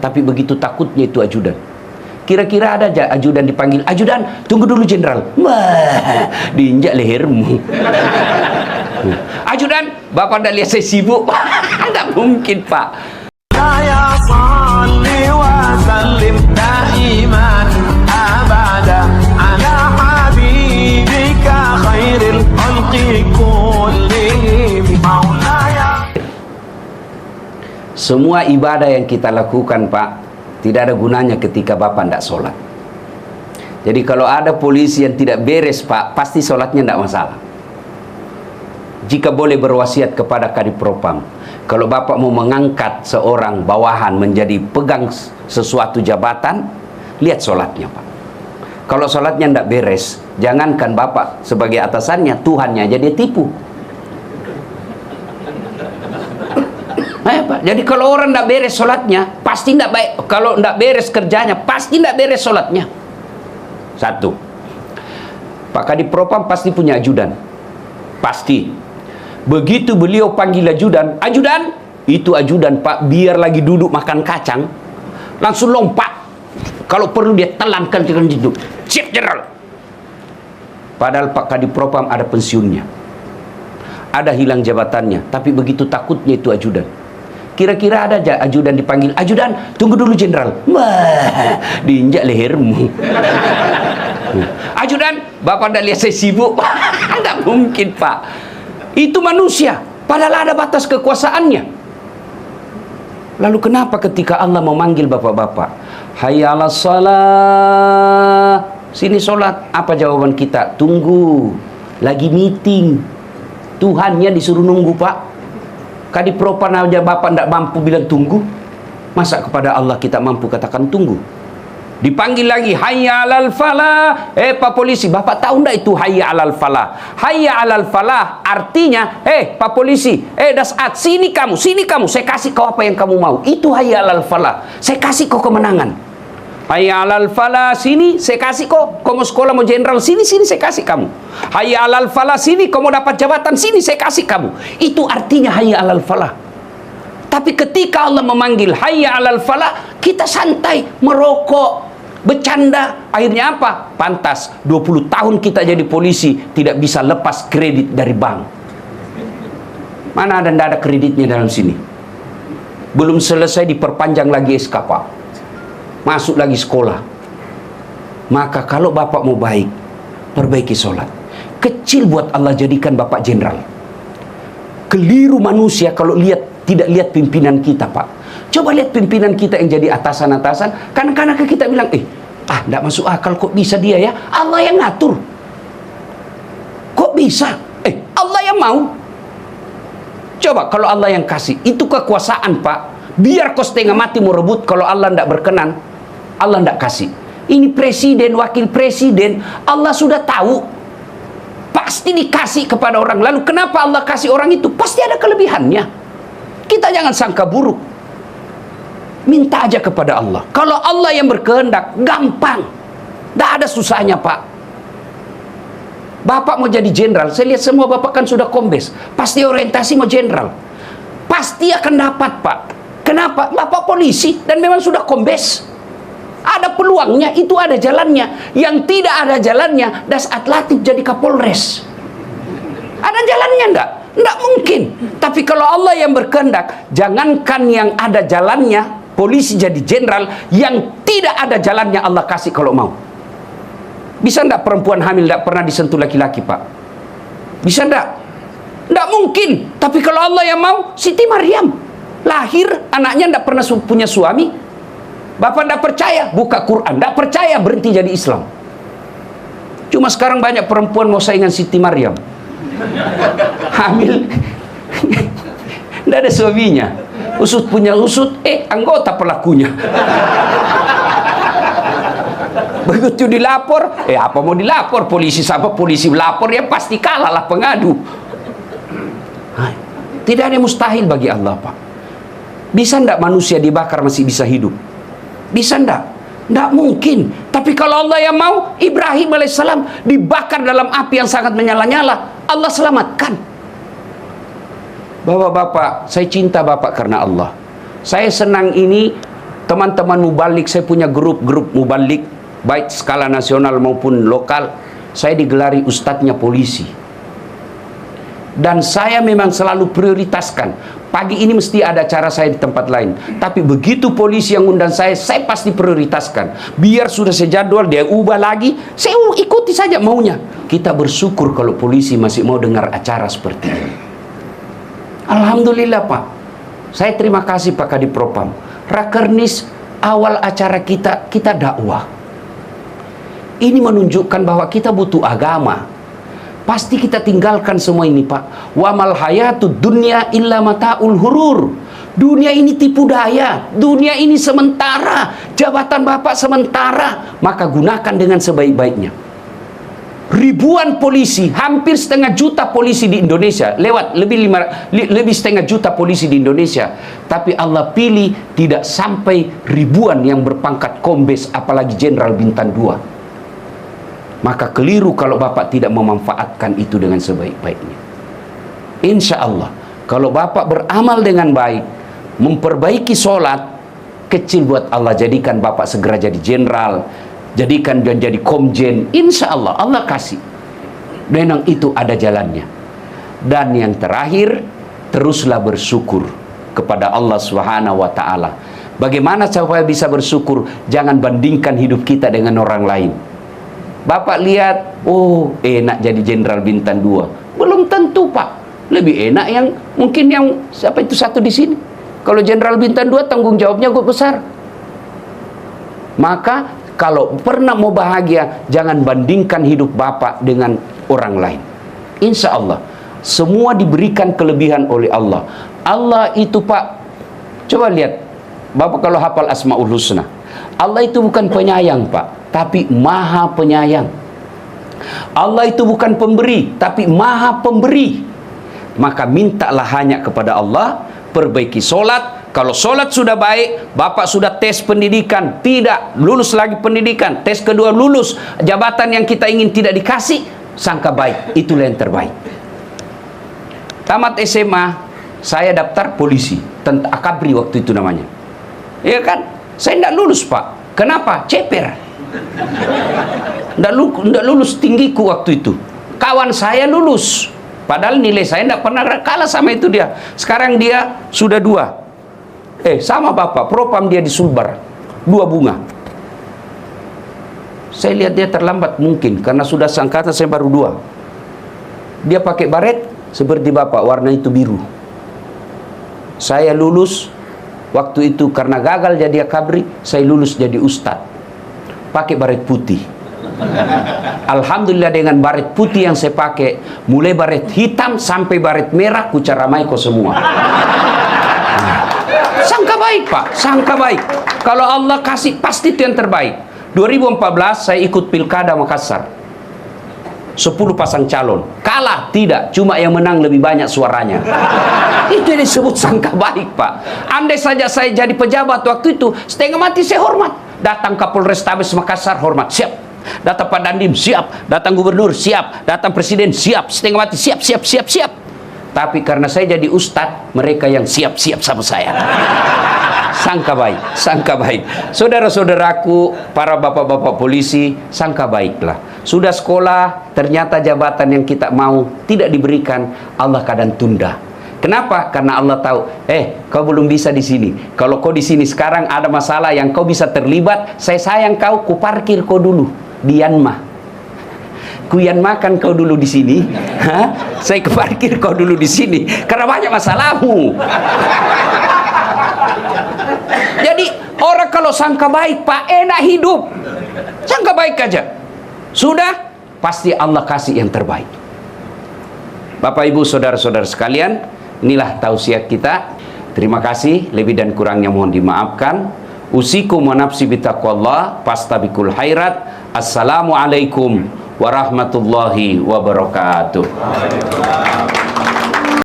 Tapi begitu takutnya itu ajudan. Kira-kira ada aja ajudan dipanggil, "Ajudan, tunggu dulu jenderal." Wah, diinjak lehermu. "Ajudan, bapak ndak lihat saya sibuk." Nggak mungkin, Pak. Ya salli wa sallim daiman abada ala habibika khairil khalqi kullihim maulaya. Semua ibadah yang kita lakukan, Pak, tidak ada gunanya ketika bapak tidak sholat. Jadi kalau ada polisi yang tidak beres, Pak, pasti sholatnya tidak masalah. Jika boleh berwasiat kepada Kadipropam, kalau bapak mau mengangkat seorang bawahan menjadi pegang sesuatu jabatan, lihat sholatnya, Pak. Kalau sholatnya tidak beres, jangankan bapak sebagai atasannya, Tuhannya aja dia tipu. Pak. Jadi kalau orang tidak beres sholatnya, pasti tidak baik. Kalau tidak beres kerjanya, pasti tidak beres sholatnya. Satu, Pak Kadipropam pasti punya ajudan, pasti. Begitu beliau panggil ajudan, "Ajudan," itu ajudan, Pak, biar lagi duduk makan kacang, langsung lompat. Kalau perlu dia telankan dengan duduk. "Siap, jenderal." Padahal Pak Kadipropam ada pensiunnya, ada hilang jabatannya, tapi begitu takutnya itu ajudan. Kira-kira ada aja ajudan dipanggil, "Ajudan, tunggu dulu jenderal." Wah, diinjak lehermu. "Ajudan, bapak ndak lihat saya sibuk." Nggak mungkin, Pak. Itu manusia, padahal ada batas kekuasaannya. Lalu kenapa ketika Allah memanggil bapak-bapak, "Hayya 'alas shalah," sini sholat, apa jawaban kita? "Tunggu, lagi meeting." Tuhannya disuruh nunggu, Pak. Kadipropam aja bapak tidak mampu bilang tunggu, masa kepada Allah kita mampu katakan tunggu? Dipanggil lagi, "Hayya 'alal falah." Pak polisi, bapak tahu enggak itu hayya 'alal falah? Hayya 'alal falah artinya, Pak polisi, Dasat, sini kamu, saya kasih kau apa yang kamu mau. Itu hayya 'alal falah. Saya kasih kau kemenangan. Hayya 'alal falah, sini saya kasih kau. Kau mau sekolah mau jenderal, sini saya kasih kamu. Hayya 'alal falah, sini kau mau dapat jabatan, sini saya kasih kamu. Itu artinya hayya 'alal falah. Tapi ketika Allah memanggil hayya 'alal falah, kita santai, merokok, bercanda. Akhirnya apa? Pantas 20 tahun kita jadi polisi tidak bisa lepas kredit dari bank. Mana ada, tidak ada kreditnya dalam sini. Belum selesai diperpanjang lagi SK, Pak. Masuk lagi sekolah. Maka kalau bapak mau baik, perbaiki sholat. Kecil buat Allah jadikan bapak jenderal. Keliru manusia kalau tidak lihat pimpinan kita, Pak. Coba lihat pimpinan kita yang jadi atasan-atasan. Kadang-kadang kita bilang, tidak masuk akal, kok bisa dia ya? Allah yang ngatur. Kok bisa? Allah yang mau. Coba kalau Allah yang kasih, itu kekuasaan, Pak. Biar kau setengah mati mau rebut, kalau Allah tidak berkenan, Allah tidak kasih. Ini presiden, wakil presiden, Allah sudah tahu. Pasti dikasih kepada orang. Lalu kenapa Allah kasih orang itu? Pasti ada kelebihannya. Kita jangan sangka buruk. Minta aja kepada Allah. Kalau Allah yang berkehendak, gampang. Tidak ada susahnya, Pak. Bapak mau jadi jenderal, saya lihat semua bapak kan sudah kombes. Pasti orientasi mau jenderal. Pasti akan dapat, Pak. Kenapa? Bapak polisi dan memang sudah kombes. Ada peluangnya, itu ada jalannya. Yang tidak ada jalannya, Dasat Latif jadi Kapolres. Ada jalannya enggak? Enggak mungkin. Tapi kalau Allah yang berkehendak, jangankan yang ada jalannya, polisi jadi jenderal, yang tidak ada jalannya Allah kasih kalau mau. Bisa enggak perempuan hamil enggak pernah disentuh laki-laki, Pak? Bisa enggak? Enggak mungkin. Tapi kalau Allah yang mau, Siti Maryam lahir, anaknya enggak pernah punya suami. Bapak enggak percaya, buka Quran. Enggak percaya, berhenti jadi Islam. Cuma sekarang banyak perempuan mau saingan Siti Maryam. Hamil, enggak ada suaminya. Usut punya usut, anggota pelakunya. Begitu dilapor, apa mau dilapor? Polisi sama polisi melapor, ya pasti kalah lah pengadu. Tidak ada yang mustahil bagi Allah, Pak. Bisa enggak manusia dibakar masih bisa hidup? Bisa enggak? Enggak mungkin. Tapi kalau Allah yang mau, Ibrahim alaihissalam dibakar dalam api yang sangat menyala-nyala, Allah selamatkan. Bapak-bapak, saya cinta Bapak karena Allah. Saya senang ini teman-teman mubalik, saya punya grup-grup mubalik, baik skala nasional maupun lokal. Saya digelari ustadznya polisi. Dan saya memang selalu prioritaskan, pagi ini mesti ada acara saya di tempat lain. Tapi begitu polisi yang undang saya pasti prioritaskan. Biar sudah sejadwal, dia ubah lagi, saya ikuti saja maunya. Kita bersyukur kalau polisi masih mau dengar acara seperti ini. Alhamdulillah Pak. Saya terima kasih Pak Kadipropam. Rakernis awal acara kita dakwah. Ini menunjukkan bahwa kita butuh agama. Pasti kita tinggalkan semua ini Pak. Wa mal hayatud dunya illa mataul hurur. Dunia ini tipu daya. Dunia ini sementara. Jabatan Bapak sementara. Maka gunakan dengan sebaik-baiknya. Ribuan polisi, hampir setengah juta polisi di Indonesia, lewat lebih setengah juta polisi di Indonesia. Tapi Allah pilih tidak sampai ribuan yang berpangkat kombes, apalagi jenderal bintang 2. Maka keliru kalau Bapak tidak memanfaatkan itu dengan sebaik-baiknya. Insya Allah, kalau Bapak beramal dengan baik, memperbaiki sholat, kecil buat Allah, jadikan Bapak segera jadi jenderal, jadikan dan jadi komjen. Insya Allah, Allah kasih. Memang itu ada jalannya. Dan yang terakhir, teruslah bersyukur kepada Allah Subhanahu wa Ta'ala. Bagaimana supaya bisa bersyukur? Jangan bandingkan hidup kita dengan orang lain. Bapak lihat, oh enak jadi jenderal bintang 2. Belum tentu Pak. Lebih enak yang mungkin yang siapa itu satu di sini. Kalau jenderal bintang 2 tanggung jawabnya besar. Maka kalau pernah mau bahagia, jangan bandingkan hidup Bapak dengan orang lain. Insya Allah, semua diberikan kelebihan oleh Allah. Allah itu Pak, coba lihat, Bapak kalau hafal Asmaul Husna, Allah itu bukan penyayang Pak, tapi maha penyayang. Allah itu bukan pemberi, tapi maha pemberi. Maka mintalah hanya kepada Allah, perbaiki solat. Kalau solat sudah baik, Bapak sudah tes pendidikan, tidak lulus lagi pendidikan, tes kedua lulus, jabatan yang kita ingin tidak dikasih, sangka baik, itulah yang terbaik. Tamat SMA, saya daftar polisi, tentara Akabri waktu itu namanya. Iya kan? Saya tidak lulus Pak. Kenapa? Ceper. Tidak lulus tinggiku waktu itu. Kawan saya lulus, padahal nilai saya tidak pernah kalah sama itu dia. Sekarang dia sudah 2. Sama Bapak, propam dia di Sulbar, 2 bunga. Saya lihat dia terlambat mungkin, karena sudah seangkatan saya baru 2. Dia pakai baret seperti Bapak, warna itu biru. Saya lulus, waktu itu karena gagal jadi akabri, saya lulus jadi ustadz. Pakai baret putih. Alhamdulillah dengan baret putih yang saya pakai, mulai baret hitam sampai baret merah, kucaramai kau semua. Sangka baik Pak, sangka baik. Kalau Allah kasih pasti itu yang terbaik. 2014 saya ikut Pilkada Makassar, 10 pasang calon, kalah tidak, cuma yang menang lebih banyak suaranya. Itu yang disebut sangka baik Pak. Andai saja saya jadi pejabat waktu itu, setengah mati saya hormat. Datang Kapolrestabes Makassar, hormat, siap. Datang Pak Dandim, siap. Datang Gubernur, siap. Datang Presiden, siap. Setengah mati, siap. Tapi karena saya jadi ustadz, mereka yang siap-siap sama saya. Sangka baik, sangka baik. Saudara-saudaraku, para bapak-bapak polisi, sangka baiklah. Sudah sekolah, ternyata jabatan yang kita mau tidak diberikan, Allah kadang tunda. Kenapa? Karena Allah tahu, kau belum bisa di sini. Kalau kau di sini sekarang ada masalah yang kau bisa terlibat, saya sayang kau, ku parkir kau dulu di Yanma. Kuyan makan kau dulu di sini, saya keparkir kau dulu di sini, karena banyak masalahmu. Jadi orang kalau sangka baik Pak, enak hidup, sangka baik aja, sudah pasti Allah kasih yang terbaik. Bapak Ibu saudara-saudara sekalian, inilah tausiah kita. Terima kasih, lebih dan kurangnya mohon dimaafkan. Usikum wa nafsi bitaqwallah, fastabikul khairat. Assalamualaikum warahmatullahi wabarakatuh.